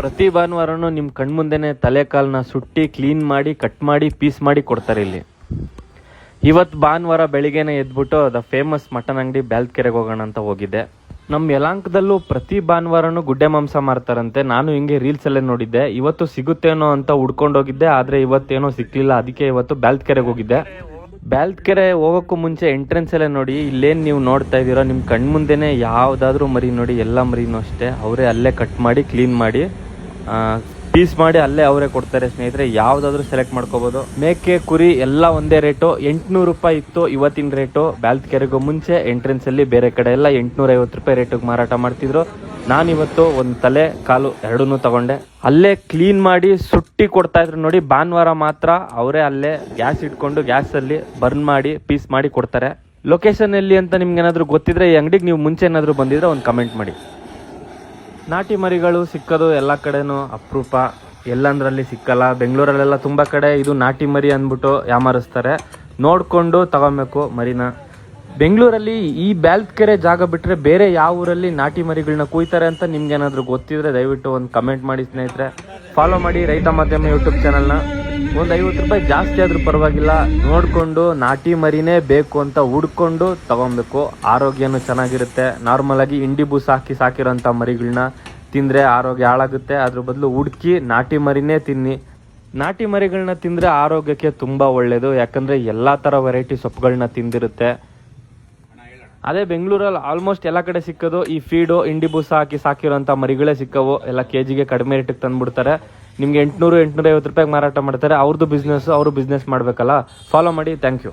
ಪ್ರತಿ ಭಾನುವಾರನೂ ನಿಮ್ಮ ಕಣ್ಮುಂದೆನೇ ತಲೆ ಕಾಲನ್ನ ಸುಟ್ಟಿ ಕ್ಲೀನ್ ಮಾಡಿ ಕಟ್ ಮಾಡಿ ಪೀಸ್ ಮಾಡಿ ಕೊಡ್ತಾರೆ ಇಲ್ಲಿ. ಇವತ್ತು ಭಾನುವಾರ ಬೆಳಿಗ್ಗೆನೇ ಎದ್ಬಿಟ್ಟು ದ ಫೇಮಸ್ ಮಟನ್ ಅಂಗಡಿ ಬ್ಯಾಲ್ಕೆರೆಗೆ ಹೋಗೋಣ ಅಂತ ಹೋಗಿದ್ದೆ. ನಮ್ಮ ಯಲಾಂಕದಲ್ಲೂ ಪ್ರತಿ ಭಾನುವಾರನೂ ಗುಡ್ಡೆ ಮಾಂಸ ಮಾರ್ತಾರಂತೆ. ನಾನು ಹಿಂಗೆ ರೀಲ್ಸಲ್ಲೇ ನೋಡಿದ್ದೆ. ಇವತ್ತು ಸಿಗುತ್ತೇನೋ ಅಂತ ಹುಡ್ಕೊಂಡೋಗಿದ್ದೆ, ಆದರೆ ಇವತ್ತೇನೋ ಸಿಕ್ಕಲಿಲ್ಲ. ಅದಕ್ಕೆ ಇವತ್ತು ಬ್ಯಾಲ್ಕೆರೆಗೆ ಹೋಗಿದ್ದೆ. ಬ್ಯಾಲ್ಕೆರೆ ಹೋಗೋಕ್ಕೂ ಮುಂಚೆ ಎಂಟ್ರೆನ್ಸಲ್ಲೇ ನೋಡಿ, ಇಲ್ಲೇನು ನೀವು ನೋಡ್ತಾ ಇದ್ದೀರೋ ನಿಮ್ಮ ಕಣ್ಮುಂದೆನೇ ಯಾವುದಾದ್ರೂ ಮರಿ ನೋಡಿ, ಎಲ್ಲ ಮರಿನೂ ಅಷ್ಟೇ ಅವರೇ ಅಲ್ಲೇ ಕಟ್ ಮಾಡಿ ಕ್ಲೀನ್ ಮಾಡಿ ಪೀಸ್ ಮಾಡಿ ಅಲ್ಲೇ ಅವರೇ ಕೊಡ್ತಾರೆ ಸ್ನೇಹಿತರೆ. ಯಾವುದಾದ್ರೂ ಸೆಲೆಕ್ಟ್ ಮಾಡ್ಕೋಬೋದು. ಮೇಕೆ ಕುರಿ ಎಲ್ಲ ಒಂದೇ ರೇಟು. 800 ರೂಪಾಯಿ ಇತ್ತು ಇವತ್ತಿನ ರೇಟು. ಬ್ಯಾಲ್ಕೆರೆಗೂ ಮುಂಚೆ ಎಂಟ್ರೆನ್ಸಲ್ಲಿ ಬೇರೆ ಕಡೆ ಎಲ್ಲ 850 ರೂಪಾಯಿ ರೇಟಿಗೆ ಮಾರಾಟ ಮಾಡ್ತಿದ್ರು. ನಾನಿವತ್ತು ಒಂದು ತಲೆ ಕಾಲು ಎರಡನ್ನೂ ತಗೊಂಡೆ. ಅಲ್ಲೇ ಕ್ಲೀನ್ ಮಾಡಿ ಸುಟ್ಟಿ ಕೊಡ್ತಾ ಇದ್ರು ನೋಡಿ. ಭಾನುವಾರ ಮಾತ್ರ ಅವರೇ ಅಲ್ಲೇ ಗ್ಯಾಸ್ ಇಟ್ಕೊಂಡು ಗ್ಯಾಸಲ್ಲಿ ಬರ್ನ್ ಮಾಡಿ ಪೀಸ್ ಮಾಡಿ ಕೊಡ್ತಾರೆ. ಲೊಕೇಶನ್ ಎಲ್ಲಿ ಅಂತ ನಿಮ್ಗೆ ಏನಾದರೂ ಗೊತ್ತಿದ್ರೆ, ಈ ಅಂಗಡಿಗೆ ನೀವು ಮುಂಚೆ ಏನಾದರೂ ಬಂದಿದ್ರೆ ಒಂದು ಕಮೆಂಟ್ ಮಾಡಿ. ನಾಟಿ ಮರಿಗಳು ಸಿಕ್ಕೋದು ಎಲ್ಲ ಕಡೆನೂ ಅಪರೂಪ, ಎಲ್ಲಂದ್ರಲ್ಲಿ ಸಿಕ್ಕಲ್ಲ. ಬೆಂಗಳೂರಲ್ಲೆಲ್ಲ ತುಂಬ ಕಡೆ ಇದು ನಾಟಿ ಮರಿ ಅಂದ್ಬಿಟ್ಟು ಯಾಮಾರಿಸ್ತಾರೆ. ನೋಡಿಕೊಂಡು ತಗೊಬೇಕು ಮರಿನ. ಬೆಂಗಳೂರಲ್ಲಿ ಈ ಬ್ಯಾಲ್ಕೆರೆ ಜಾಗ ಬಿಟ್ಟರೆ ಬೇರೆ ಯಾವ ಊರಲ್ಲಿ ನಾಟಿ ಮರಿಗಳನ್ನ ಕುಯ್ತಾರೆ ಅಂತ ನಿಮ್ಗೇನಾದರೂ ಗೊತ್ತಿದ್ರೆ ದಯವಿಟ್ಟು ಒಂದು ಕಮೆಂಟ್ ಮಾಡಿ ಸ್ನೇಹಿತರೆ. ಫಾಲೋ ಮಾಡಿ ರೈತ ಮಾಧ್ಯಮ ಯೂಟ್ಯೂಬ್ ಚಾನಲ್ನ. ಒಂದು 50 ರೂಪಾಯಿ ಜಾಸ್ತಿ ಆದರೂ ಪರವಾಗಿಲ್ಲ, ನೋಡಿಕೊಂಡು ನಾಟಿ ಮರಿನೇ ಬೇಕು ಅಂತ ಹುಡ್ಕೊಂಡು ತಗೊಬೇಕು. ಆರೋಗ್ಯನೂ ಚೆನ್ನಾಗಿರುತ್ತೆ. ನಾರ್ಮಲಾಗಿ ಇಂಡಿ ಬೂಸ್ ಹಾಕಿ ಸಾಕಿರೋಂಥ ಮರಿಗಳನ್ನ ತಿಂದರೆ ಆರೋಗ್ಯ ಹಾಳಾಗುತ್ತೆ. ಅದ್ರ ಬದಲು ಹುಡುಕಿ ನಾಟಿ ಮರಿನೇ ತಿನ್ನಿ. ನಾಟಿ ಮರಿಗಳನ್ನ ತಿಂದರೆ ಆರೋಗ್ಯಕ್ಕೆ ತುಂಬ ಒಳ್ಳೆಯದು. ಯಾಕಂದರೆ ಎಲ್ಲ ಥರ ವೆರೈಟಿ ಸೊಪ್ಪುಗಳನ್ನ ತಿಂದಿರುತ್ತೆ. ಅದೇ ಬೆಂಗಳೂರಲ್ಲಿ ಆಲ್ಮೋಸ್ಟ್ ಎಲ್ಲ ಕಡೆ ಸಿಕ್ಕೋದು ಈ ಫೀಡು ಇಂಡಿ ಬೂಸ ಹಾಕಿ ಸಾಕಿರೋಂಥ ಮರಿಗಳೇ ಸಿಕ್ಕವು. ಎಲ್ಲ ಕೆಜಿಗೆ ಕಡಿಮೆ ರೇಟಿಗೆ ತಂದುಬಿಡ್ತಾರೆ. ನಿಮಗೆ 800-850 ರೂಪಾಯಿಗೆ ಮಾರಾಟ ಮಾಡ್ತಾರೆ. ಅವ್ರದ್ದು ಬಿಸ್ನೆಸ್ಸು, ಅವರು ಬಿಸ್ನೆಸ್ ಮಾಡಬೇಕಲ್ಲ. ಫಾಲೋ ಮಾಡಿ. Thank you.